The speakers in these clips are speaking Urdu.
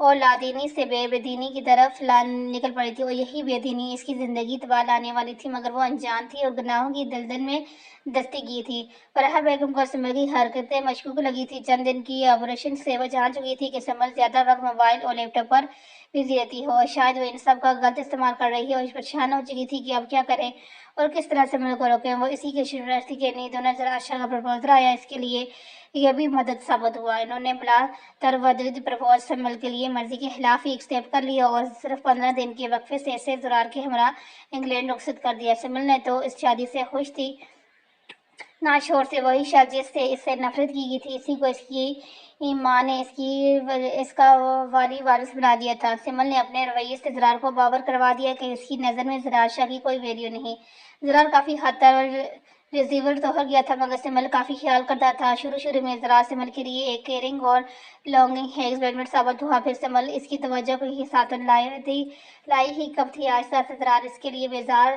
اور لادینی سے بے دینی کی طرف نکل پڑی تھی، اور یہی بے دینی اس کی زندگی تباہ لانے والی تھی، مگر وہ انجان تھی اور گناہوں کی دلدل میں دستی کی تھی۔ فرحہ بیگم کو سمر کی حرکتیں مشکوک لگی تھی۔ چند دن کی آپریشن سے وہ جان چکی تھی کہ سمر زیادہ وقت موبائل اور لیپ ٹاپ پر بزی رہتی ہو، اور شاید وہ ان سب کا غلط استعمال کر رہی ہے، اور پریشان ہو چکی تھی کہ اب کیا کریں اور کس طرح سمر کو روکیں۔ وہ اسی کے یونیورسٹی کے نیدوں نظر عائشہ کا پرپوزل آیا، اس کے لیے یہ بھی مدد ثابت ہوا۔ انہوں نے بلا تردد پرپوز سمر کے لیے مرضی کے خلاف ہی ایکسیپٹ کر لیا، اور صرف 15 دن کے وقفے سے اسے زرار کے ہمراہ انگلینڈ رخصت کر دیا۔ سمر نے تو اس شادی سے خوش تھی، نہ شور سے، وہی شخص جس سے اس سے نفرت کی گئی تھی، اسی کو اس کی ماں نے اس کا والی وارث بنا دیا تھا۔ سمر نے اپنے رویے سے زرار کو باور کروا دیا کہ اس کی نظر میں زرار شاہ کی کوئی ویلیو نہیں۔ زرار کافی حد تک ریزیور تو ہو گیا تھا، مگر سمر کافی خیال کرتا تھا۔ شروع میں زرار سمر کے لیے ایک کیئرنگ اور لانگنگ ہسبینڈ ثابت ہوا، پھر سمر اس کی توجہ کو ہی ساتھ لائی ہی کب تھی۔ آہستہ سے زرار اس کے لیے بیزار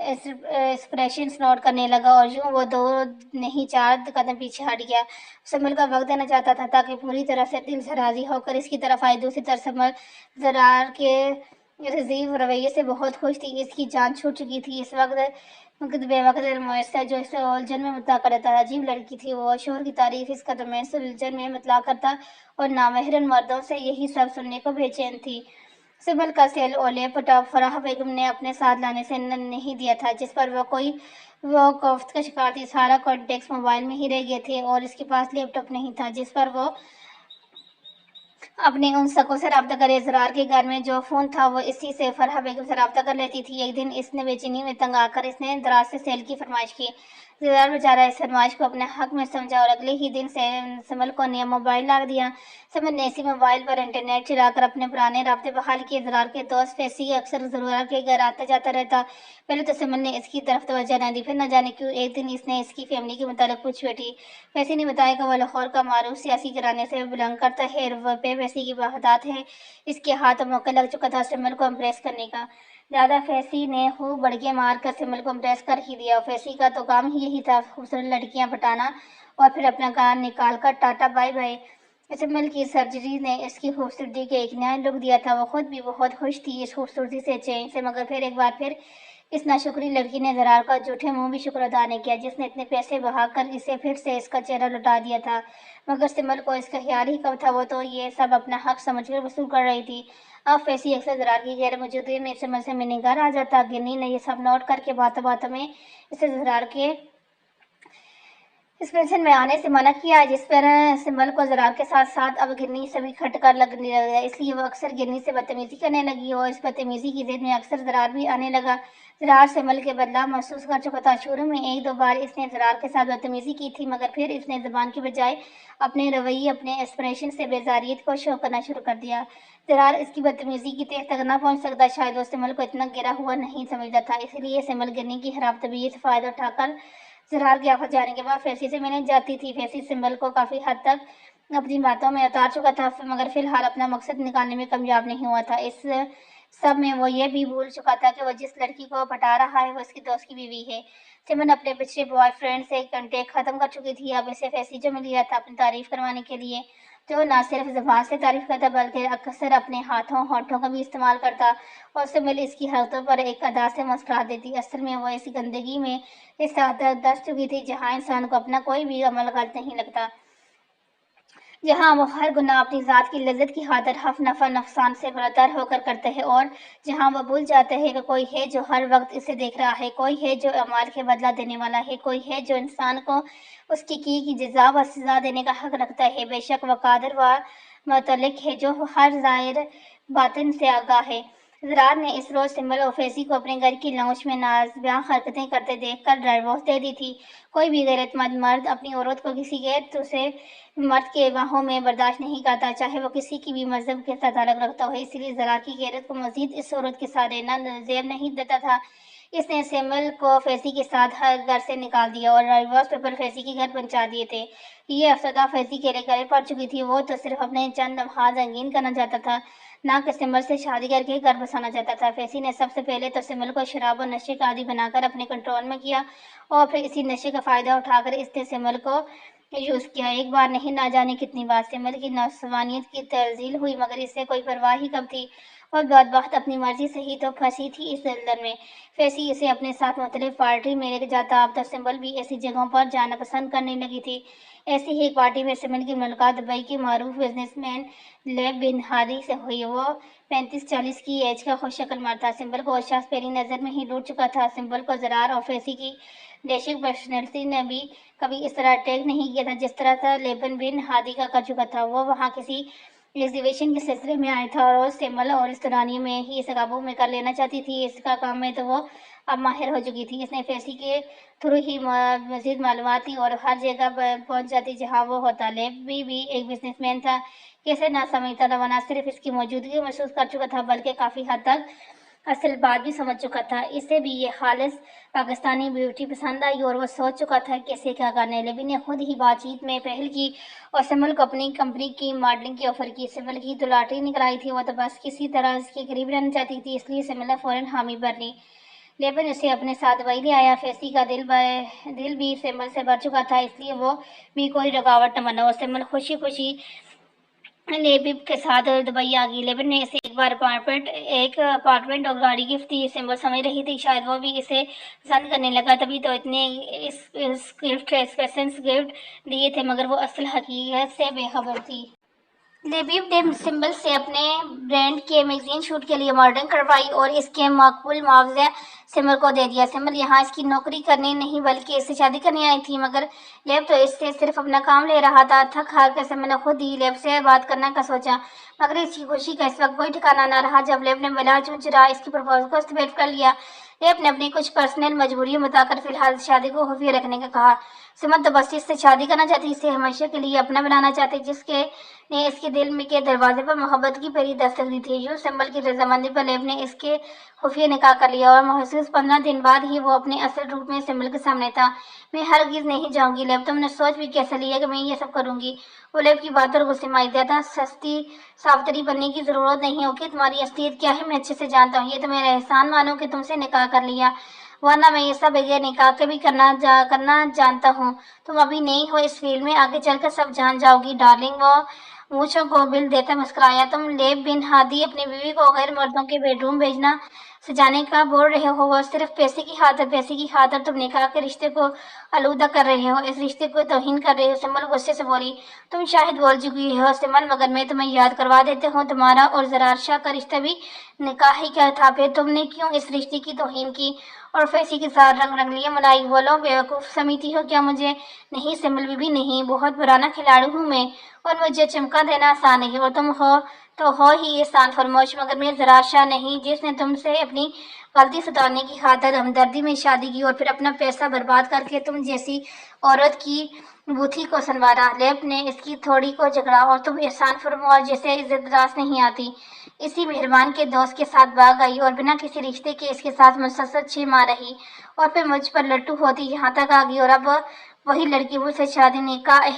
ایکسپریشنز نوٹ کرنے لگا، اور یوں وہ 2 نہیں 4 قدم پیچھے ہٹ گیا۔ سمر کا وقت دینا چاہتا تھا تاکہ پوری طرح سے دل سے راضی ہو کر اس کی طرف آئے۔ دوسری طرف سمر زرار کے ریزیو رویے سے بہت خوش تھی۔ اس کی جان چھوٹ چکی تھی اس وقت بے وقت میسر جو اسے الجھن میں مبتلا کر دیتا تھا۔ عجیب لڑکی تھی وہ، شوہر کی تعریف اس قدر میں اسے الجھن میں مبتلا کرتا، اور نامحرم مردوں سے یہی سب سننے کو بے چین تھی۔ سمر کا سیل اور لیپ ٹاپ فرحہ بیگم نے اپنے ساتھ لانے سے نہیں دیا تھا، جس پر وہ کوفت کا شکار تھی۔ سارا کانٹیکٹس موبائل میں ہی رہ گئے تھے، اور اس کے پاس لیپ ٹاپ نہیں تھا جس پر وہ اپنے ان سکوں سے رابطہ کرے۔ زرار کے گھر میں جو فون تھا وہ اسی سے فرحہ بیگم سے رابطہ کر لیتی تھی۔ ایک دن اس نے بے چینی میں تنگ آ کر اس نے دراز سے سیل کی فرمائش کی۔ زرار بیچارہ اس فرمائش کو اپنے حق میں سمجھا، اور اگلے ہی دن سے سمر کو نیا موبائل لا دیا۔ سمر نے اسی موبائل پر انٹرنیٹ چلا کر اپنے پرانے رابطے بحال کیے۔ زرار کے دوست فیصی اکثر زرار کے گھر آتا جاتا رہتا۔ پہلے تو سمر نے اس کی طرف توجہ نہ دی، پھر نہ جانے کیوں ایک دن اس نے اس کی فیملی کے متعلق پوچھ بیٹھی۔ فیصی نے بتایا کہ وہ لاہور کا معروف سیاسی گھرانے سے بلانگ کرتا ہے، روپے پیسے کی بہادات ہے، اس کے ہاتھ موقع لگ چکا تھا سمر کو امپریس کرنے کا۔ دادا فیصی نے خوب بڑکے مار کر سمر کو امپریس کر ہی دیا۔ فیصی کا تو کام ہی یہی تھا، خوبصورت لڑکیاں پٹانا اور پھر اپنا کان نکال کر ٹاٹا بائی بائی۔ سمر کی سرجری نے اس کی خوبصورتی کو ایک نیا لک دیا تھا۔ وہ خود بھی بہت خوش تھی اس خوبصورتی سے، چین سے، مگر پھر ایک بار پھر اس ناشکری لڑکی نے زرار کا جھوٹے منہ بھی شکر ادا نہیں کیا، جس نے اتنے پیسے بہا کر اسے پھر سے اس کا چہرہ لوٹا دیا تھا۔ مگر سمر کو اس کا خیال ہی کب تھا، وہ تو یہ سب اپنا حق سمجھ کر وصول کر رہی تھی۔ اب فیصی اکثر زرار کی غیر موجودگی میں سمر سے ملنے گھر آ جاتا۔ گنی نے یہ سب نوٹ کر کے باتوں باتوں میں اسے زرار کے اس پینشن میں آنے سے منع کیا، جس پر سمر کو زرار کے ساتھ ساتھ اب گنی سے بھی کھٹ کر لگنے لگا۔ اس لیے وہ اکثر گنی سے بدتمیزی کرنے لگی، اور اس بدتمیزی کی ضد میں اکثر زرار بھی آنے لگا۔ زرار سمر کے بدلہ محسوس کر چکا تھا۔ شروع میں 1-2 بار اس نے زرار کے ساتھ بدتمیزی کی تھی، مگر پھر اس نے زبان کی بجائے اپنے رویے، اپنے ایکسپریشن سے بیزاریت کو شو کرنا شروع کر دیا۔ زرار اس کی بدتمیزی کی تہ تک نہ پہنچ سکتا، شاید وہ سمر کو اتنا گرا ہوا نہیں سمجھتا تھا، اس لیے سمر گنی کی خراب طبیعت سے فائدہ اٹھا کر زرار کے آفت جانے کے بعد فیصی سے ملنے جاتی تھی۔ فیصی سمر کو کافی حد تک اپنی باتوں میں اتار چکا تھا، مگر فی الحال اپنا مقصد نکالنے میں کامیاب نہیں ہوا تھا۔ اس سب میں وہ یہ بھی بھول چکا تھا کہ وہ جس لڑکی کو پٹا رہا ہے وہ اس کی دوست کی بیوی ہے۔ سمر اپنے پچھلے بوائے فرینڈ سے کانٹیکٹ ختم کر چکی تھی۔ اب اسے فیصی جو مل گیا تھا اپنی تعریف کروانے کے لیے، جو نہ صرف زبان سے تعریف کرتا بلکہ اکثر اپنے ہونٹوں کا بھی استعمال کرتا، اور سمر اس کی حرکتوں پر ایک ادا سے مسکرا دیتی۔ اصل میں وہ اس گندگی میں اس حد تک دس چکی تھی جہاں انسان کو اپنا کوئی بھی عمل غلط نہیں لگتا، جہاں وہ ہر گناہ اپنی ذات کی لذت کی خاطر حف نفع نقصان سے برتر ہو کر کرتا ہے، اور جہاں وہ بھول جاتا ہے کہ کوئی ہے جو ہر وقت اسے دیکھ رہا ہے، کوئی ہے جو اعمال کے بدلہ دینے والا ہے، کوئی ہے جو انسان کو اس کی جزا و سزا دینے کا حق رکھتا ہے۔ بے شک وہ قادر و مطلق ہے جو ہر ظاہر باطن سے آگاہ ہے۔ زرار نے اس روز سمر اور فیصی کو اپنے گھر کی لاؤنج میں ناز بیاں حرکتیں کرتے دیکھ کر ڈائیورس دے دی تھی۔ کوئی بھی غیرت مند مرد اپنی عورت کو کسی غیر دوسرے مرد کے باہوں میں برداشت نہیں کرتا، چاہے وہ کسی کی بھی مذہب کے ساتھ تعلق رکھتا ہو۔ اس لیے زرار کی غیرت کو مزید اس عورت کے ساتھ رہنا زیب نہیں دیتا تھا۔ اس نے سمر کو فیصی کے ساتھ گھر سے نکال دیا، اور ڈائیورس پیپر فیصی کے گھر پہنچا دیے تھے۔ یہ افسردہ فیصی کے لیے گلے پڑ چکی تھی۔ وہ تو صرف اپنے چند لمحات رنگین کرنا چاہتا تھا، نہ کہ سمر سے شادی کر کے گھر بسانا چاہتا تھا۔ فیصی نے سب سے پہلے تو سمر کو شراب و نشے کا عادی بنا کر اپنے کنٹرول میں کیا، اور پھر اسی نشے کا فائدہ اٹھا کر اس نے سمر کو یوز کیا، ایک بار نہیں نہ جانے کتنی بار سمل کی نوسوانیت کی ترزیل ہوئی، مگر اس سے کوئی پرواہ ہی کم تھی۔ اور بدبخت اپنی مرضی سے ہی تو پھنسی تھی اس دلدل میں۔ فیسی اسے اپنے ساتھ مختلف پارٹی میں لے جاتا، اب تو سمبل بھی ایسی جگہوں پر جانا پسند کرنے لگی تھی۔ ایسی ہی ایک پارٹی میں سمل کی ملاقات دبئی کے معروف بزنس مین لیب بن ہادی سے ہوئی۔ وہ 35-40 کی ایج کا خوش شکل مرد تھا۔ سمبل کو وہ شخص پہلی نظر میں ہی لوٹ چکا تھا۔ سمبل کو زرار اور فیسی کی ڈیشنگ پرسنالٹی نے بھی کبھی اس طرح اٹیک نہیں کیا تھا جس طرح لیبن بن ہادی کا کر چکا تھا۔ وہ وہاں کسی ایگزیبیشن کے سلسلے میں آیا تھا اور سمل اور اس دورانیے میں ہی اسے قابو میں کر لینا چاہتی تھی۔ اس کا کام میں تو وہ اب ماہر ہو چکی تھی۔ اس نے فیسی کے تھرو ہی مزید معلومات لی اور ہر جگہ پہنچ جاتی جہاں وہ ہوتا۔ لیب بھی ایک بزنس مین تھا، کیسے نہ سمجھتا تھا۔ وہ نہ صرف اس کی موجودگی محسوس کر چکا تھا بلکہ کافی حد تک اصل بات بھی سمجھ چکا تھا۔ اسے بھی یہ خالص پاکستانی بیوٹی پسند آئی اور وہ سوچ چکا تھا کیسے کیا کرنا ہے۔ لیبن نے خود ہی بات چیت میں پہل کی اور سمل کو اپنی کمپنی کی ماڈلنگ کی آفر کی۔ سمل کی تو لاٹری نکل آئی تھی، وہ تو بس کسی طرح اس کے قریب رہنا چاہتی تھی، اس لیے سمل نے فوراً حامی بھر لی۔ لیبن اسے اپنے ساتھ دبئی لے آیا۔ فیسی کا دل بھی سمل سے بھر چکا تھا، اس لیے وہ بھی کوئی رکاوٹ نہ بنا اور سمل خوشی خوشی لیبن کے ساتھ دبئی آ گئی۔ لیبن نے اسے ایک اپارٹمنٹ اور گاڑی گفٹ دی۔ سمبل سمجھ رہی تھی شاید وہ بھی اسے پسند کرنے لگا، تبھی تو اتنے اسپیشل گفٹ دیے تھے، مگر وہ اصل حقیقت سے بے خبر تھی۔ لیبب نے سمبل سے اپنے برانڈ کے میگزین شوٹ کے لیے ماڈلنگ کروائی اور اس کے معقول معاوضہ سمبل کو دے دیا۔ سمبل یہاں اس کی نوکری کرنے نہیں بلکہ اس سے شادی کرنے آئی تھی، مگر لیب تو اس سے صرف اپنا کام لے رہا تھا۔ تھک ہار کر سمبل نے خود ہی لیب سے بات کرنے کا سوچا، مگر اس کی خوشی کا اس وقت کوئی ٹھکانا نہ رہا جب لیب نے بلا چنچرا اس کی پرپوزل کو ایکسپٹ کر لیا۔ لیب نے اپنی کچھ پرسنل مجبوریاں بتا کر فی الحال شادی کو خفیہ رکھنے کا کہا۔ سمبل تو بس اس سے شادی کرنا چاہتی، اسے ہمیشہ کے لیے اپنا بنانا چاہتی، جس کے نے اس کے دل میں کے دروازے پر محبت کی پہلی دستک دی تھی۔ یوں سمبل کی رضامندی پر لیب نے اس کے خفیہ نکاح کر لیا اور محض 15 دن بعد ہی وہ اپنے اصل روپ میں سمبل کے سامنے تھا۔ میں ہرگز نہیں جاؤں گی لیب، تم نے سوچ بھی کیسے لیا کہ میں یہ سب کروں گی؟ وہ لیب کی بات پر غصے میں آئی۔ زیادہ سستی ساوتری بننے کی ضرورت نہیں ہوگی، تمہاری اصلیت کیا ہے میں اچھے سے جانتا ہوں۔ یہ تو میرا احسان مانو کہ تم سے نکاح کر لیا، ورنہ میں یہ سب بغیر نکاح کے بھی کرنا جانتا ہوں۔ تم ابھی نئی ہو اس فیلڈ میں، آگے چل کر سب جان جاؤ گی ڈارلنگ۔ وہ مونچھوں کو بل دیتا مسکرایا۔ تم لیب بن ہادی اپنی بیوی کو غیر مردوں کے بیڈ روم بھیجنا سجانے کا بول رہے ہو، وہ صرف پیسے کی خاطر تم نکاح کے رشتے کو آلودہ کر رہے ہو، اس رشتے کو توہین کر رہے ہو۔ سمبل غصے سے بولی۔ تم شاید بول چکی ہو سمبل، مگر میں تمہیں یاد کروا دیتی ہوں، تمہارا اور زرار شاہ کا رشتہ بھی نکاح ہی کا تھا، پھر تم نے کیوں اس رشتے کی توہین کی اور فیسی کے ساتھ رنگلیاں منائی؟ بولو، بیوقوف سمجھتی ہو کیا مجھے؟ نہیں سمبل بیوی نہیں، بہت پرانا کھلاڑی ہوں میں اور مجھے چمکا دینا آسان نہیں، اور تم ہو ہی احسان فرموش، مگر میں زرار شاہ نہیں جس نے تم سے اپنی غلطی ستارنے کی خاطر ہمدردی میں شادی کی اور پھر اپنا پیسہ برباد کر کے تم جیسی عورت کی بوتھی کو سنوارا۔ لیب نے اس کی تھوڑی کو جھگڑا۔ اور تم احسان فرموش جسے عزت دراز نہیں آتی، اسی مہربان کے دوست کے ساتھ بھاگ آئی اور بنا کسی رشتے کے اس کے ساتھ مسلسل 6 ماہ رہی اور پھر مجھ پر لٹو ہوتی یہاں تک آ گئی، اور اب وہی لڑکی مجھ سے شادی نکاح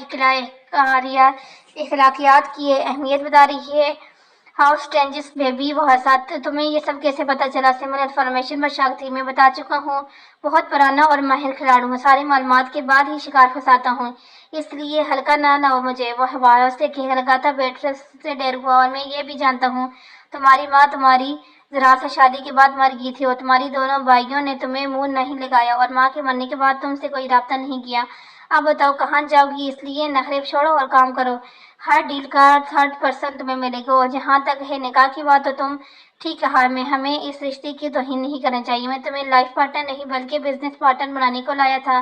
اخلاقیات کی اہمیت بتا رہی ہے۔ ہاؤ اسٹرینجس بیبی، وہ ساتھ تمہیں یہ سب کیسے پتا چلا؟ سمبل انفارمیشن پر شاک تھی۔ میں بتا چکا ہوں، بہت پرانا اور ماہر کھلاڑی ہوں، ساری معلومات کے بعد ہی شکار پھنساتا ہوں، اس لیے ہلکا نہ لو مجھے۔ وہ ہوا سے کہنے لگا تھا۔ بیٹرس سے ڈر ہوا۔ اور میں یہ بھی جانتا ہوں تمہاری ماں تمہاری زرار سے شادی کے بعد مر گئی تھی اور تمہاری دونوں بھائیوں نے تمہیں منہ نہیں لگایا اور ماں کے مرنے کے بعد تم سے کوئی رابطہ نہیں کیا۔ اب بتاؤ کہاں جاؤ گی؟ اس لیے نخرے چھوڑو اور کام کرو، ہر ڈیل کا 30% تمہیں ملے گا، اور جہاں تک ہے نکاح کی بات تو تم ٹھیک کہا، ہمیں اس رشتے کی توہین نہیں کرنی چاہیے۔ میں تمہیں لائف پارٹنر نہیں بلکہ بزنس پارٹنر بنانے کو لایا تھا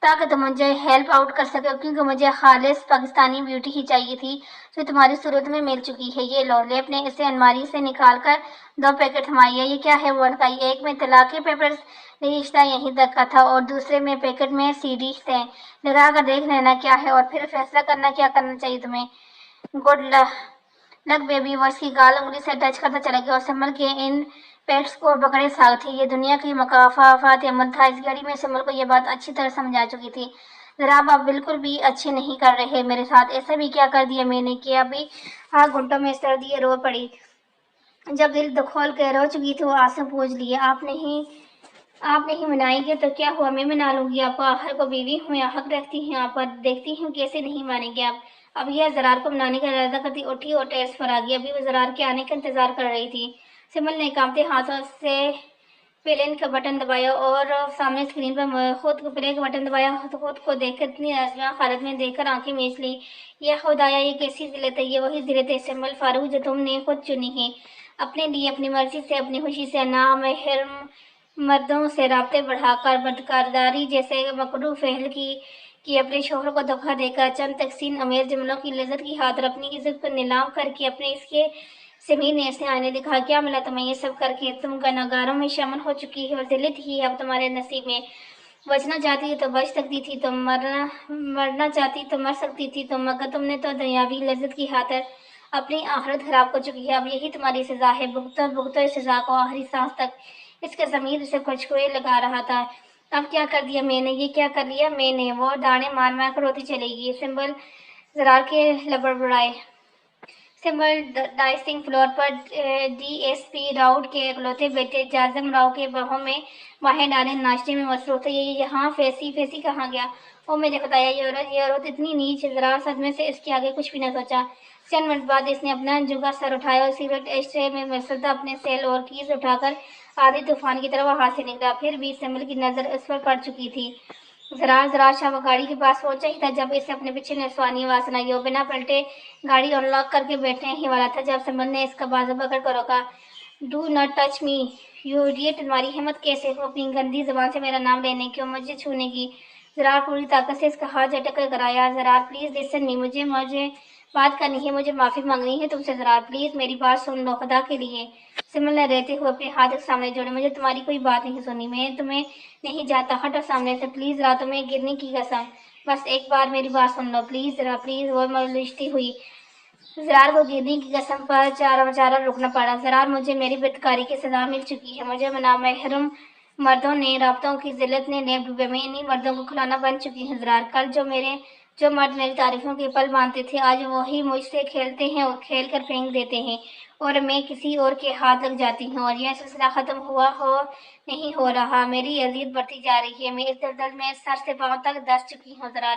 تاکہ تم مجھے ہیلپ آؤٹ کر سکو، کیونکہ مجھے خالص پاکستانی بیوٹی ہی چاہیے تھی جو تمہاری صورت میں مل چکی ہے۔ یہ لو۔ لیب نے اسے الماری سے نکال کر 2 پیکٹ تھمائے۔ یہ کیا ہے؟ وہ لٹکائی۔ ایک میں طلاق کے پیپرز، رشتہ یہیں تک کا تھا، اور دوسرے میں پیکٹ میں سی ڈی تھے، لگا کر دیکھ لینا کیا ہے اور پھر فیصلہ کرنا کیا کرنا چاہیے تمہیں۔ Good luck baby. وہ اس کی گال انگلی سے ٹچ کرتا چلا گیا اور سمبل کے ان پیکٹس کو پکڑے ساغ تھی۔ یہ دنیا کی مکافات عمل تھا۔ اس گھڑی میں سمبل کو یہ بات اچھی طرح سمجھ آ چکی تھی۔ جناب آپ بالکل بھی اچھے نہیں کر رہے میرے ساتھ، ایسا بھی کیا کر دیا میں نے کہ ابھی گھنٹوں میں سردی رو پڑی؟ جب دل کھول کے رو چکی تھی وہ آنسو پوچھ لیے۔ آپ نہیں آپ نہیں منائیں گے تو کیا ہوا، میں منا لوں گی آپ کو، آخر کو بیوی ہوں یا حق رکھتی ہیں آپ پر، دیکھتی ہوں کیسے نہیں مانیں گے آپ۔ اب یہ زرار کو منانے کا ارادہ کرتی اٹھی اور ٹیرس پر آ گئی۔ ابھی وہ زرار کے آنے کا انتظار کر رہی تھی۔ سمل نے کانپتے ہاتھوں سے پلے کا بٹن دبایا اور سامنے اسکرین پر خود کو پلے کا بٹن دبایا تو خود کو دیکھ کر اتنی ناجوان حالت میں دیکھ کر آنکھیں میچ لی۔ یا خدایا، یہ کیسی ذلت ہے، یہ وہی ذلت ہے سمل فاروق جو تم نے خود چنی ہے اپنے لیے، اپنی مرضی سے، اپنی خوشی سے، نامحرم مردوں سے رابطے بڑھا کر، بدکرداری جیسے مکروہ فعل کی اپنے شوہر کو دھوکہ دے کر، چند تحسین آمیز جملوں کی لذت کی خاطر اپنی عزت کو نیلام کر کے اپنے اس کے سمیر نے اسے آنے دکھا۔ کیا ملا تمہیں یہ سب کر کے؟ تم گناہگاروں میں شامل ہو چکی ہے اور ذلت ہی اب تمہارے نصیب میں۔ بچنا چاہتی تو بچ سکتی تھی، تم مرنا چاہتی تو مر سکتی تھی تم، مگر تم نے تو دنیاوی لذت کی خاطر اپنی آخرت خراب کر چکی ہے۔ اب یہی تمہاری سزا ہے، بھگتو بھگتو اس سزا کو آخری سانس تک۔ اس کا ضمیر اسے کچھ لگا رہا تھا۔ اب کیا کر دیا میں نے، یہ کیا کر لیا میں نے؟ وہ دانے مار مار کر روتی چلے گی۔ سمبل زرار کے لبڑبڑائے۔ سمبل ڈائسنگ فلور پر ڈی ایس پی راؤڈ کے اکلوتے بیٹے جازم راؤ کے باہوں میں باہیں ڈالے ناشتے میں مصروف تھے۔ یہ یہاں فیسی کہاں گیا؟ او میرے خدایا، یہ عورت اتنی نیچ! زرار صدمے سے اس کے آگے کچھ بھی نہ سوچا۔ چند منٹ بعد اس نے اپنا جھکا سر اٹھایا اور سگریٹ ایشٹرے میں مسلسل اپنے سیل اور کیس اٹھا کر آدھی طوفان کی طرح ہاتھ سے نکلا۔ پھر بھی سمبل کی نظر اس پر پڑ چکی تھی۔ زرار شاہ وہ گاڑی کے پاس پہنچا ہی تھا جب اسے اپنے پیچھے نسوانی آواز سنائی۔ وہ بنا پلٹے گاڑی آن لاک کر کے بیٹھنے ہی والا تھا جب سمبل نے اس کا بازو پکڑ کر روکا۔ Do not touch me you idiot! تمہاری ہمت کیسے ہو اپنی گندی زبان سے میرا نام لینے کی اور مجھے چھونے کی؟ زرار پوری طاقت سے اس کا ہاتھ جھٹک کر کرایا۔ زرار پلیز لسن می، مجھے بات کرنی ہے، مجھے معافی مانگنی ہے تم سے۔ زرار پلیز میری بات سن لو خدا کے لیے۔ سمل نے رہتے ہوئے اپنے ہاتھ ایک سامنے جوڑے۔ مجھے تمہاری کوئی بات نہیں سننی، میں تمہیں نہیں جاتا، ہٹو سامنے سے پلیز۔ راتوں میں گرنے کی قسم، بس ایک بار میری بات سن لو پلیز زرار پلیز۔ وہ ملشتی ہوئی۔ زرار کو گرنے کی قسم پر چارہ رکنا پڑا۔ زرار، مجھے میری بدکاری کی سزا مل چکی ہے، مجھے نامحرم مردوں نے رابطوں کی ذلت نے لیپ ڈوبے، میں انہی مردوں کو کھلونا بن چکی ہوں۔ زرار، کل جو مرد میری تعریفوں کے پل باندھتے تھے آج وہی مجھ سے کھیلتے ہیں اور کھیل کر پھینک دیتے ہیں اور میں کسی اور کے ہاتھ لگ جاتی ہوں، اور یہ سلسلہ ختم ہوا نہیں ہو رہا، میری اذیت بڑھتی جا رہی ہے، میں اس دلدل میں سر سے پاؤں تک دس چکی ہوں۔ زرار،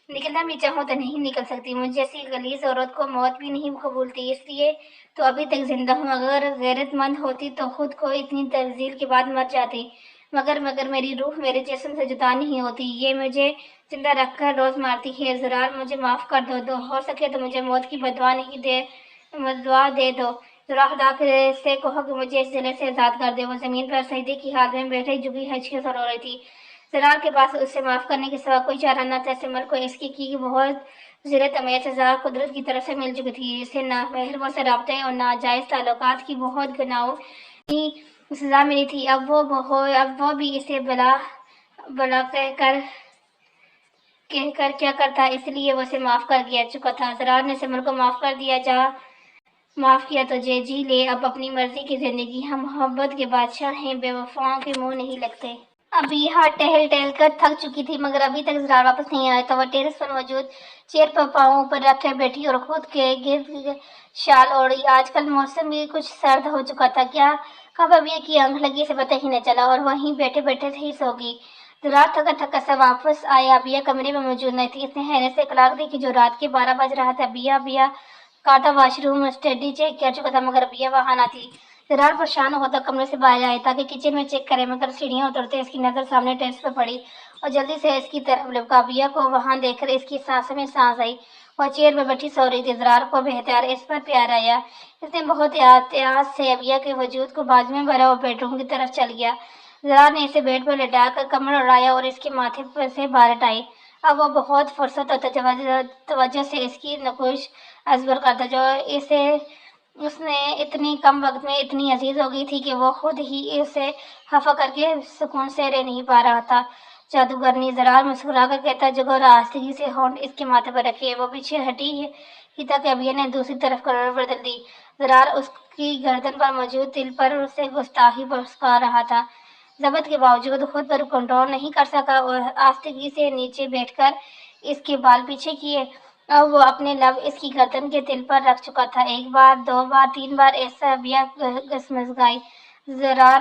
نکلنا بھی چاہوں تو نہیں نکل سکتی، مجھ جیسی غلیظ عورت کو موت بھی نہیں قبول تھی، اس لیے تو ابھی تک زندہ ہوں۔ اگر غیرت مند ہوتی تو خود کو اتنی تذلیل کے بعد مر جاتی، مگر میری روح میرے جسم سے جدا نہیں ہوتی، یہ مجھے زندہ رکھ کر روز مارتی ہے۔ زرار، مجھے معاف کر دو، ہو سکے تو مجھے موت کی بددعا دے دو۔ زرار، خدا سے کہو کہ مجھے اس ذلت سے آزاد کر دے۔ وہ زمین پر سجدے کی حالت میں بیٹھے جھکی ہچکیوں سے رو رہی تھی۔ زرار کے پاس اسے معاف کرنے کے سوا کوئی چارہ نہ تھا۔ سمل کو اس کی بہت ذلت آمیز سزا قدرت کی طرف سے مل چکی تھی، اسے نامحرموں سے رابطے اور ناجائز تعلقات کی بہت گھناؤنی سزا ملی تھی۔ اب وہ بھی اسے بلا کہہ کر کیا کرتا، اس لیے وہ اسے معاف کر چکا تھا۔ زرار نے سمل کو معاف کر دیا۔ جا معاف کیا تو جی لے اب اپنی مرضی کی زندگی، ہم محبت کے بادشاہ ہیں، بے وفاؤں کے منہ نہیں لگتے۔ ابیہا ٹہل کر تھک چکی تھی مگر ابھی تک زرار واپس نہیں آیا تھا۔ وہ ٹیرس پر موجود چیئر پر پاؤں اوپر رکھ کر بیٹھی اور خود کے گرد شال اوڑھی۔ آج کل موسم بھی کچھ سرد ہو چکا تھا، کب ابیہ کی آنکھ لگی اسے پتہ ہی نہ چلا اور وہیں بیٹھے بیٹھے ہی سو گئی۔ زرار تھکا سا واپس آیا، ابیہ کمرے میں موجود نہ تھی۔ اس نے حیرت سے کلاک دیکھی جو رات کے 12 بج رہا تھا۔ ابیہ کا تو واش روم اسٹڈی چیک کر چکا تھا مگر ابیہ وہاں نہ تھی۔ زرار پریشان ہوتا کمرے سے باہر آیا تاکہ کچن میں چیک کرے مگر سیڑھیاں اترتے اس کی نظر سامنے ٹیرس پر پڑی اور جلدی سے اس کی طرف لپکا۔ ابیہ کو وہاں دیکھ کر اس کی سانسوں میں سانس آئی، وہ چیئر پر بیٹھی سو رہی تھی۔ زرار کو بہرحال اس پر پیار آیا، اس نے بہت احتیاط سے ابیہ کے وجود کو بازو میں بھرا اور بیڈ روم کی طرف چل گیا۔ زرار نے اسے بیڈ پر لٹا کر کمر اڑایا اور اس کے ماتھے پر سے بال ہٹائے۔ اب وہ بہت فرصت اور توجہ سے اس کی نقوش ازبر کرتا جو اس نے اتنی کم وقت میں اتنی عزیز ہو گئی تھی کہ وہ خود ہی اسے خفا کر کے سکون سے رہ نہیں پا رہا تھا۔ جادوگرنی! زرار مسکرا کر کہتا جگہ اور آہستگی سے ہونٹ اس کے ماتھے پر رکھے۔ وہ پیچھے ہٹی ہی تک ابیہ نے دوسری طرف کمر بدل دی۔ زرار اس کی گردن پر موجود تل پر اسے گستاخی برسا رہا تھا، ضبط کے باوجود خود پر کنٹرول نہیں کر سکا اور آہستگی سے نیچے بیٹھ کر اس کے بال پیچھے کیے۔ اب وہ اپنے لب اس کی گردن کے تل پر رکھ چکا تھا۔ ایک بار، دو بار، تین بار ایسا ابیہ گسمسائی۔ زرار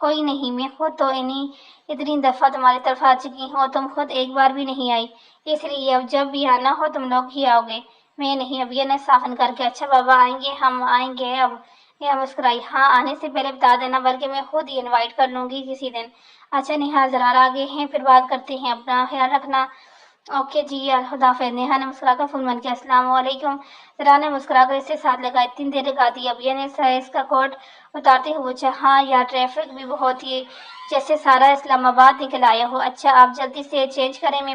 کوئی نہیں، میں خود تو اتنی دفعہ تمہاری طرف آ چکی ہوں، تم خود ایک بار بھی نہیں آئی، اس لیے اب جب بھی آنا ہو تم لوگ ہی آؤ گے، میں نہیں۔ ابھی نے ساخن کر کے اچھا بابا آئیں گے، ہم آئیں گے اب، یہ مسکرائی۔ ہاں آنے سے پہلے بتا دینا، بلکہ میں خود ہی انوائٹ کر لوں گی کسی دن۔ اچھا نیہا زرار آگے ہیں، پھر بات کرتے ہیں، اپنا خیال رکھنا۔ اوکے جی یار، خدا حافظ۔ نیہا نے مسکرا کر فون بند کیا۔ السلام علیکم۔ زرار نے مسکرا کر اسے ساتھ لگا۔ اتنی دیر لگا دی؟ ابھی نے سائز کا کوٹ اتارتے ہوئے پوچھا۔ ہاں یار، ٹریفک بھی بہت ہی، جیسے سارا اسلام آباد نکل آیا ہو۔ اچھا آپ جلدی سے چینج کریں، میں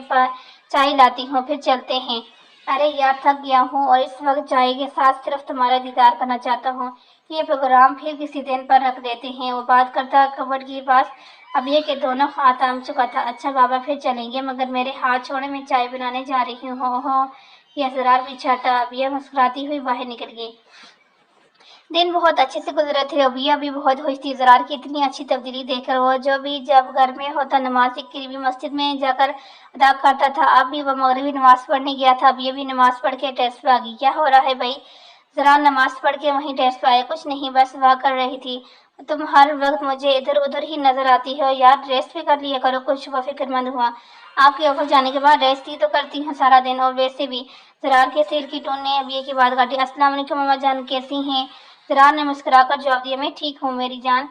چائے لاتی ہوں، پھر چلتے ہیں۔ ارے یار تھک گیا ہوں اور اس وقت چائے کے ساتھ صرف تمہارا دیدار کرنا چاہتا ہوں، یہ پروگرام پھر کسی دن پر رکھ دیتے ہیں۔ وہ بات کرتا کبڈ کے پاس اب یہ کہ دونوں ہاتھ تھام چکا تھا۔ اچھا بابا پھر چلیں گے، مگر میرے ہاتھ چھوڑے، میں چائے بنانے جا رہی ہوں۔ ہو یہ زرار پیچھے ہٹا۔ اب یہ مسکراتی ہوئی باہر نکل گئی۔ دن بہت اچھے سے گزرے تھے، ابیہ بھی بہت خوش تھی زرار کی اتنی اچھی تبدیلی دیکھ کر۔ وہ جو بھی جب گھر میں ہوتا نماز ایک قریبی مسجد میں جا کر ادا کرتا تھا، اب بھی وہ مغربی نماز پڑھنے گیا تھا۔ ابیہ بھی نماز پڑھ کے ٹیرس پہ آ گئی۔ کیا ہو رہا ہے بھائی؟ زرار نماز پڑھ کے وہیں ٹیرس پہ آیا۔ کچھ نہیں، بس دعا کر رہی تھی۔ تم ہر وقت مجھے ادھر ادھر ہی نظر آتی ہو یار، ریسٹ بھی کر لیا کرو کچھ۔ وہ فکر مند ہوا۔ آپ کے آفس جانے کے بعد ریسٹ ہی تو کرتی ہوں سارا دن، اور ویسے بھی۔ زرار کے سر کی ٹون نے ابیہ کی بات کاٹی۔ السلام علیکم اما جان، کیسی ہیں؟ زرار نے مسکرا کر جواب دیا۔ میں ٹھیک ہوں میری جان،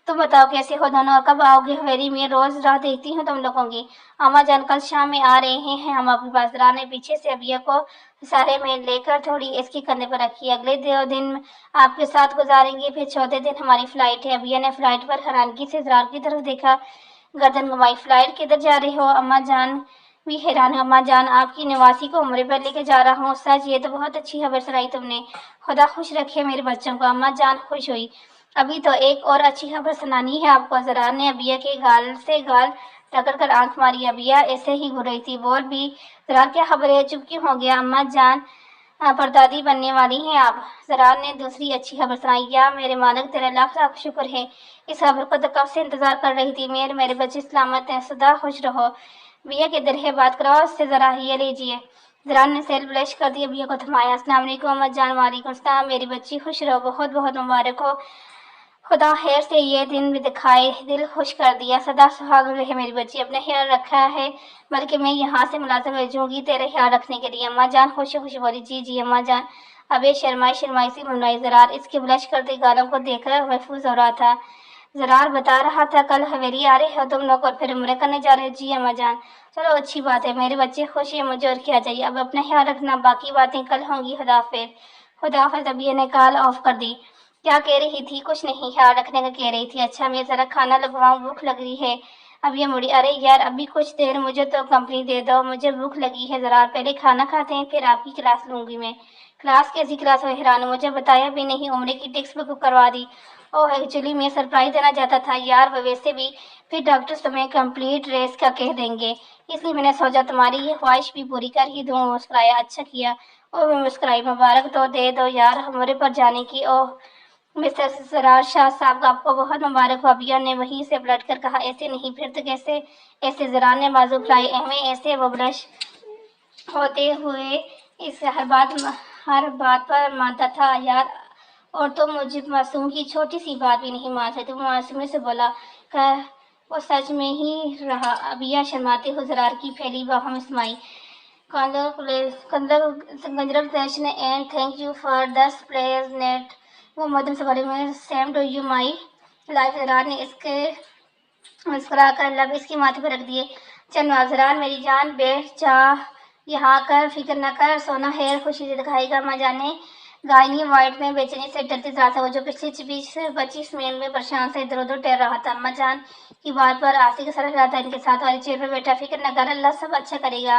تم بتاؤ کیسے ہو دونوں، اور کب آؤ گے حویلی؟ میں روز راہ دیکھتی ہوں تم لوگوں کی۔ اما جان کل شام میں آ رہے ہیں ہم آپ کے پاس۔ زرار نے پیچھے سے ابیہ کو سارے میں لے کر تھوڑی اس کے کندھے پر رکھی۔ اگلے 2 دن آپ کے ساتھ گزاریں گے، پھر چوتھے دن ہماری فلائٹ ہے۔ ابیہ نے فلائٹ پر حیرانگی سے زرار کی طرف دیکھا، گردن گھمائی۔ فلائٹ کدھر جا رہے ہو؟ اما جان بھی حیران ہے۔ اما جان آپ کی نواسی کو عمرے پر لے کے جا رہا ہوں۔ سچ؟ یہ تو بہت اچھی خبر سنائی تم نے، خدا خوش رکھے میرے بچوں کو۔ اما جان خوش ہوئی۔ ابھی تو ایک اور اچھی خبر سنانی ہے آپ کو۔ زرار نے ابیہ کے گال سے گال رگڑ کر آنکھ ماری۔ ابیہ ایسے ہی گھور رہی تھی۔ بول بھی زرار کیا خبر ہے؟ چپ کیوں ہو گیا؟ اما جان پردادی بننے والی ہیں آپ۔ زرار نے دوسری اچھی خبر سنائی۔ یا میرے مالک تیرا لاکھ لاکھ شکر ہے، اس خبر کو تو کب سے انتظار کر رہی تھی۔ میرے بچے سلامت ہیں، سدا خوش رہو۔ ابیہ کے در ہے، بات کراؤ اس سے ذرا، یہ لیجیے۔ زرار نے سیل بلش کر دی، ابیہ کو تھمایا۔ السلام علیکم اما جان۔ وعلیکم السلام میری بچی، خوش رہو، بہت بہت مبارک ہو، خدا خیر سے یہ دن بھی دکھائے، دل خوش کر دیا، سدا سہاگن رہے میری بچی۔ اپنا خیال رکھا ہے، بلکہ میں یہاں سے ملازم بھیجوں گی تیرے خیال رکھنے کے لیے۔ اما جان خوشی خوشی بولی۔ جی جی اما جان۔ اب یہ شرمائی سی منوائی زرار اس کے بلش کرتے گالوں کو دیکھ کر محفوظ ہو رہا تھا۔ زرار بتا رہا تھا کل حویلی آ رہے ہو تم لوگ اور پھر عمرے کرنے جا رہے ہو؟ جی اما جان۔ چلو اچھی بات ہے، میرے بچے خوش ہیں، مجھے اور کیا چاہیے۔ اب اپنا خیال رکھنا، باقی باتیں کل ہوں گی، خدا حافظ۔ خدا حافظ۔ ابیہ نے کال آف کر دی۔ کیا کہہ رہی تھی؟ کچھ نہیں، خیال رکھنے کا کہہ رہی تھی۔ اچھا میں ذرا کھانا لگواؤں، بھوک لگ رہی ہے۔ ابیہ مڑی۔ ارے یار ابھی کچھ دیر مجھے تو کمپنی دے دو، مجھے بھوک لگی ہے۔ زرار پہلے کھانا کھاتے ہیں، پھر آپ کی کلاس لوں گی میں۔ کلاس کیسی کلاس؟ وہ حیران، مجھے بتایا بھی نہیں، عمرے کی ٹکٹس بک کروا دی۔ اوہ ایکچولی میں سرپرائز دینا چاہتا تھا یار، ویسے بھی پھر ڈاکٹر تمہیں کمپلیٹ ریسٹ کا کہہ دیں گے، اس لیے میں نے سوچا تمہاری یہ خواہش بھی پوری کر ہی دوں۔ مسکرایا۔ اچھا کیا۔ اوہ میں مسکرائی۔ مبارک تو دے دو یار عمرے پر جانے کی۔ اوہ مسٹر زرار شاہ صاحب آپ کو بہت مبارک ہو۔ ابیہ نے وہیں سے پلٹ کر کہا۔ ایسے نہیں، پھر تو کیسے ایسے؟ زرار نے بازو پھیلائی۔ میں ایسے؟ وہ بلش ہوتے ہوئے اس ہر بات پر مانتا تھا یار، اور تم مجھے معصوم کی چھوٹی سی بات بھی نہیں مان سکتے۔ وہ معصومی سے بولا کر وہ سچ میں ہی رہا۔ ابیہ شرماتے ہوئے زرار کی پھیلی باہوں میں سمائی۔ Congratulation and thank you for this pleasant. وہ مدم سے بولے۔ میں same to you my life. زرار نے اس کے مسکرا کر لب اس کے ماتھے پر رکھ دیے۔ چنوال۔ زرار میری جان بیٹھ جا یہاں کر، فکر نہ کر، سونا خیر خوشی سے دکھائے گا۔ اما جان نے گائنی وائٹ میں بے چینی سے ڈرتے زرار تھا، وہ جو پچھلے 25 منٹ میں پریشان سے ادھر ادھر ٹہل رہا تھا۔ اما جان کی بات پر آصف کا سر ہلا تھا۔ ان کے ساتھ والی چیئر پر بیٹھا۔ فکر نہ کر، اللہ سب اچھا کرے گا۔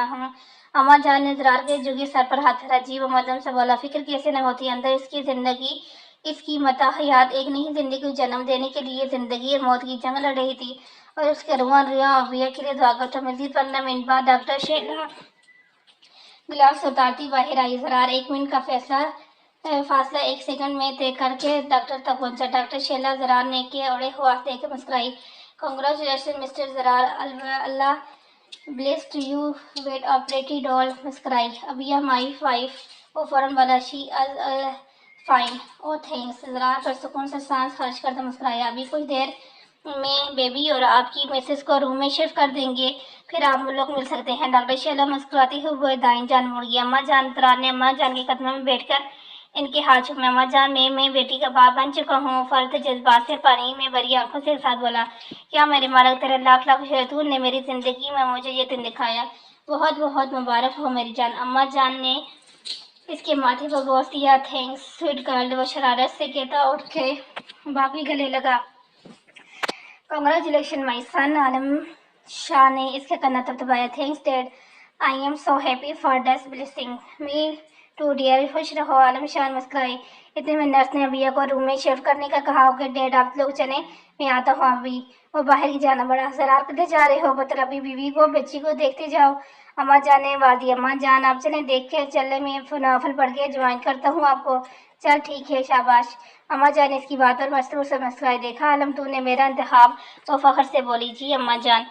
اما جان نے زرار کے جھکے سر پر ہاتھ پھیرا۔ جی وہ مدم سے بولا۔ فکر کیسے نہ ہوتی، اندر اس کی زندگی، اس کی متاع حیات ایک نئی زندگی کو جنم دینے کے لیے زندگی اور موت کی جنگ لڑ رہی تھی، اور اس کے رواں ابیہ کے لیے دعا کرتا۔ مزید 15 منٹ بعد ڈاکٹر شیلا گلاس اتارتی باہر آئی۔ زرار 1 منٹ کا فاصلہ 1 سیکنڈ میں طے کر کے ڈاکٹر تک پہنچا۔ ڈاکٹر شیلا زرار نے کے اڑے ہوئے دیکھ کر مسکرائی۔ کنگریچولیشن مسٹر زرار، اللہ blessed you with a pretty doll. مسکرائی۔ Abiha my wife. وہ فوراً بولا شی از فائن۔ Oh thanks. زرار پرسکون سے سانس خارج کرتا مسکرایا۔ ابھی کچھ دیر میں بیبی اور آپ کی مسز کو روم میں شفٹ کر دیں گے، پھر آپ لوگ مل سکتے ہیں۔ ڈاکٹر شیلا مسکراتی ہوئے دائیں جان مڑ گئی۔ اماں جان ترار نے اماں جان کے قدموں میں بیٹھ کر ان کے ہاتھ چومے۔ اماں جان میں بیٹی کا باپ بن چکا ہوں۔ فرد جذبات سے پانی میں بھری آنکھوں سے ساتھ بولا، کیا میرے مالک تیرے لاکھ لاکھ شکر، تو نے میری زندگی میں مجھے یہ دن دکھایا، بہت بہت مبارک ہو میری جان۔ اماں جان نے اس کے ماتھے پر بوس دیا۔ تھینکس سویٹ گرل، وہ شرارت سے کہتا اٹھ کے باقی گلے لگا۔ کنگریچولیشن مائی سن، عالم شاہ نے اس کے کندھا تھپتھپایا۔ Thanks dad, I am so happy for this blessing, me too dear, خوش رہو۔ عالم شاہ مسکرائے۔ اتنے میں نرس نے ابیا کو روم میں شفٹ کرنے کا کہا۔ اوکے ڈیڈ، آپ لوگ چلیں، میں آتا ہوں ابھی۔ وہ باہر کی جانا بڑھا۔ زرار کدھر جا رہے ہو پتر؟ ابھی بیوی کو بچی کو دیکھتے جاؤ، اماں جان نے آواز دی۔ اماں جان آپ چلیں، دیکھ کے چلیں، میں نوافل پڑھ کے جوائن کرتا ہوں آپ کو۔ چل ٹھیک ہے، شاباش۔ اماں جان نے اس کی بات پر مسرور سے مسکرائے۔ دیکھا عالم، تو نے میرا انتخاب، وہ فخر سے بولی۔ جی اماں جان،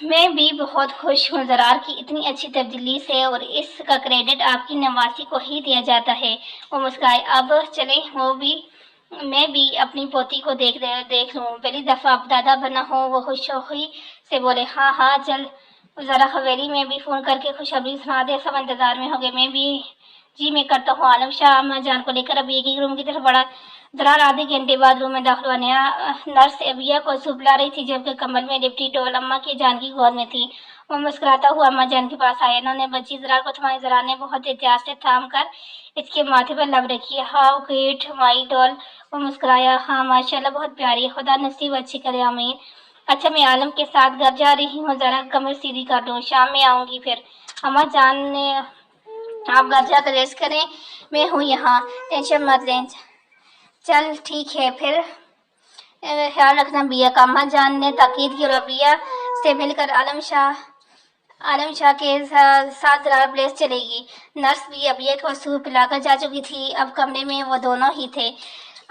میں بھی بہت خوش ہوں زرار کی اتنی اچھی تبدیلی سے، اور اس کا کریڈٹ آپ کی نواسی کو ہی دیا جاتا ہے۔ وہ مسکرائے۔ اب چلیں، میں بھی اپنی پوتی کو دیکھ لوں، پہلی دفعہ اب دادا بنا ہوں۔ وہ خوشی سے بولے۔ ہاں ہاں چل، ذرا حویلی میں بھی فون کر کے خوشخبری سنا دے، سب انتظار میں ہو گئے۔ میں کرتا ہوں۔ عالم شاہ اماں جان کو لے کر ابھی ایک روم کی طرف بڑھا۔ زرار آدھے گھنٹے بعد روم میں داخل ہوا۔ نرس ابیا کو سوپ لا رہی تھی، جبکہ کمبل میں لپٹی ڈول اماں کی جان کی گود میں تھی۔ وہ مسکراتا ہوا اماں جان کے پاس آیا۔ انہوں نے بچی زرار کو تھمائی۔ زرار نے بہت احتیاط سے تھام کر اس کے ماتھے پر لب رکھی۔ ہاؤ کیوٹ مائی ڈول، وہ مسکرایا۔ ہاں ماشاءاللہ بہت پیاری، خدا نصیب اچھی کرے، آمین۔ اچھا میں عالم کے ساتھ گھر جا رہی ہوں، ذرا کمر سیدھی کر لوں، شام میں آؤں گی پھر۔ اماں جان نے آپ گھر جا کر ریسٹ کریں، میں ہوں یہاں، ٹینشن مت لیں۔ چل ٹھیک ہے پھر، خیال رکھنا بیا کا، اماں جان نے تاکید کی، اور ابیا سے مل کر عالم شاہ کے ساتھ زرار پلیس چلے گی۔ نرس بھی ابیا کو سوپ پلا کر جا چکی تھی۔ اب کمرے میں وہ دونوں ہی تھے۔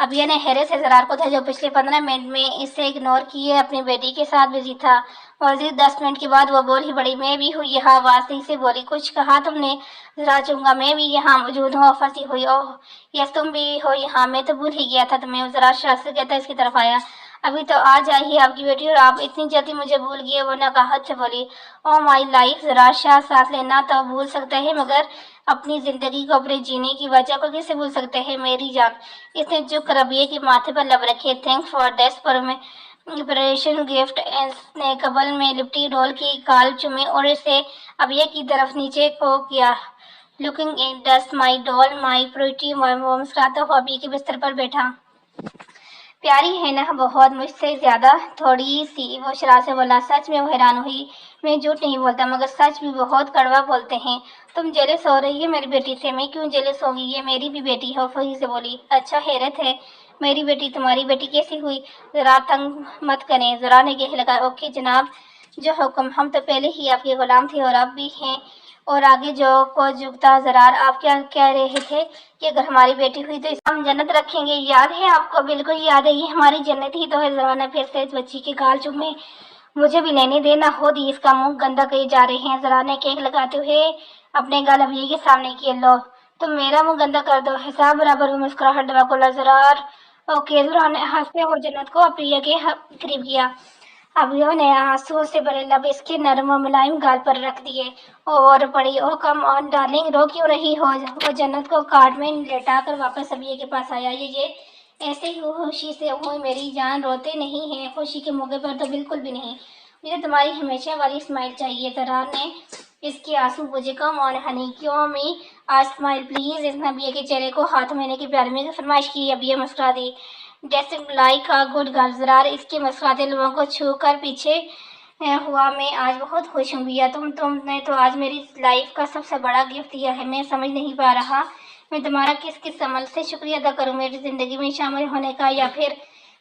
ابیا نے حیرت سے زرار کو تھا، جو پچھلے 15 منٹ میں اسے اگنور کیے اپنی بیٹی کے ساتھ بزی تھا۔ مزید 10 منٹ کے بعد وہ بول ہی پڑی۔ میں بھی ہوں یہاں، آواز صحیح سے بولی۔ کچھ کہا تم نے؟ ذرا چونکا۔ میں بھی یہاں موجود ہوں، پھنسی ہوئی۔ اوہ یس، تم بھی ہو یہاں، میں تو بھول ہی گیا تھا تمہیں۔ ذرا شرارت سے کہتا اس کی طرف آیا۔ ابھی تو آ جائیے آپ کی بیٹی، اور آپ اتنی جلدی مجھے بھول گئے؟ وہ نقاہت سے بولی۔ او مائی لائف، ذرا شاہ سانس لینا تو بھول سکتا ہے، مگر اپنی زندگی کو، اپنے جینے کی وجہ کو کیسے بھول سکتے ہیں میری جان؟ اس نے جھک کر ابیے کے ماتھے پر لب رکھے۔ Thanks for this precious gift. اس نے قبل میں لپٹی ڈول کی کال چومی اور اسے ابیے کی طرف نیچے کو کیا۔ لکنگ ایٹ دس مائی ڈول مائی پریٹی، وہ مسکراتا ہوا ابیے کے بستر پر بیٹھا۔ پیاری ہے نا بہت، مجھ سے زیادہ تھوڑی سی، وہ شرارت سے بولا۔ سچ میں؟ وہ حیران ہوئی۔ میں جھوٹ نہیں بولتا، مگر سچ بھی بہت کڑوا بولتے ہیں۔ تم جیلس ہو رہی ہے میری بیٹی سے؟ میں کیوں جیلس ہوگی، یہ میری بھی بیٹی ہے، وہ فخر سے بولی۔ اچھا حیرت ہے، میری بیٹی تمہاری بیٹی کیسی ہوئی؟ ذرا تنگ مت کریں، ذرا نے کہہ لگا۔ اوکے جناب، جو حکم، ہم تو پہلے ہی آپ کے غلام تھے اور اب بھی ہیں، اور آگے جو کو جھکتا۔ زرار آپ کیا کہہ رہے تھے کہ اگر ہماری بیٹی ہوئی تو اسے ہم جنت رکھیں گے، یاد ہے آپ کو؟ بالکل یاد ہے، یہ ہماری جنت ہی تو ہے۔ زرار نے پھر سے اس بچی کے گال چومے۔ مجھے بھی لینے دینا ہو دی، اس کا منہ گندا کیے جا رہے ہیں، زرار نے کیک لگاتے ہوئے اپنے گال ابیے کے سامنے کیے۔ لو تم میرا منہ گندا کر دو، حساب برابر۔ وہ مسکراہٹ دبا بولا۔ زرار اوکے، زرار نے ہنستے ہوئے جنت کو ابیے کے قریب کیا۔ ابیوں نے آنسوؤں سے بھرے لب اس کے نرم و ملائم گال پر رکھ دیے اور پڑی۔ او کم آن ڈارلنگ، رو کیوں رہی ہو؟ وہ جنت کو کاٹ میں لٹا کر واپس ابیے کے پاس آیا۔ یہ ایسے ہی خوشی سے ہوئی میری جان، روتے نہیں ہیں خوشی کے موقع پر تو بالکل بھی نہیں، مجھے تمہاری ہمیشہ والی اسمائل چاہیے۔ زرار نے اس کے آنسو پوچھے۔ کم آن ہنی، کیوں می آج اسمائل پلیز؟ اس نے ابیے کے چہرے کو ہاتھ میں لینے کی پیار میں فرمائش کی۔ ابیے مسکرا دی۔ Dressing like a good girl. Zarar اس کے مسکراتے لبوں کو چھو کر پیچھے ہوا۔ میں آج بہت خوش ہوں بیا، تم نے تو آج میری لائف کا سب سے بڑا گفٹ دیا ہے۔ میں سمجھ نہیں پا رہا میں تمہارا کس عمل سے شکریہ ادا کروں، میری زندگی میں شامل ہونے کا، یا پھر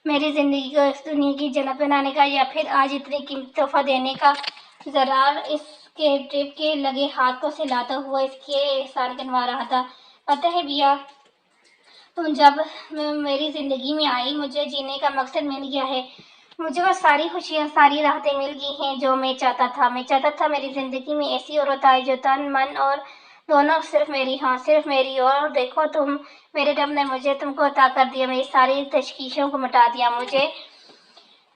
میری زندگی کو اس دنیا کی جنت بنانے کا، یا پھر آج اتنی قیمتی تحفہ دینے کا۔ زرار اس کے ٹرپ کے لگے ہاتھ کو سہلاتا ہوا اس کے احسان گنوا رہا تھا۔ پتہ ہے بیا، تم جب میری زندگی میں آئی مجھے جینے کا مقصد مل گیا ہے، مجھے وہ ساری خوشیاں، ساری راحتیں مل گئی ہیں جو میں چاہتا تھا۔ میں چاہتا تھا میری زندگی میں ایسی عورت آئے جو تن من اور دونوں صرف میری، ہاں صرف میری، اور دیکھو تم، میرے رب نے مجھے تم کو عطا کر دیا، میری ساری تشویشوں کو مٹا دیا۔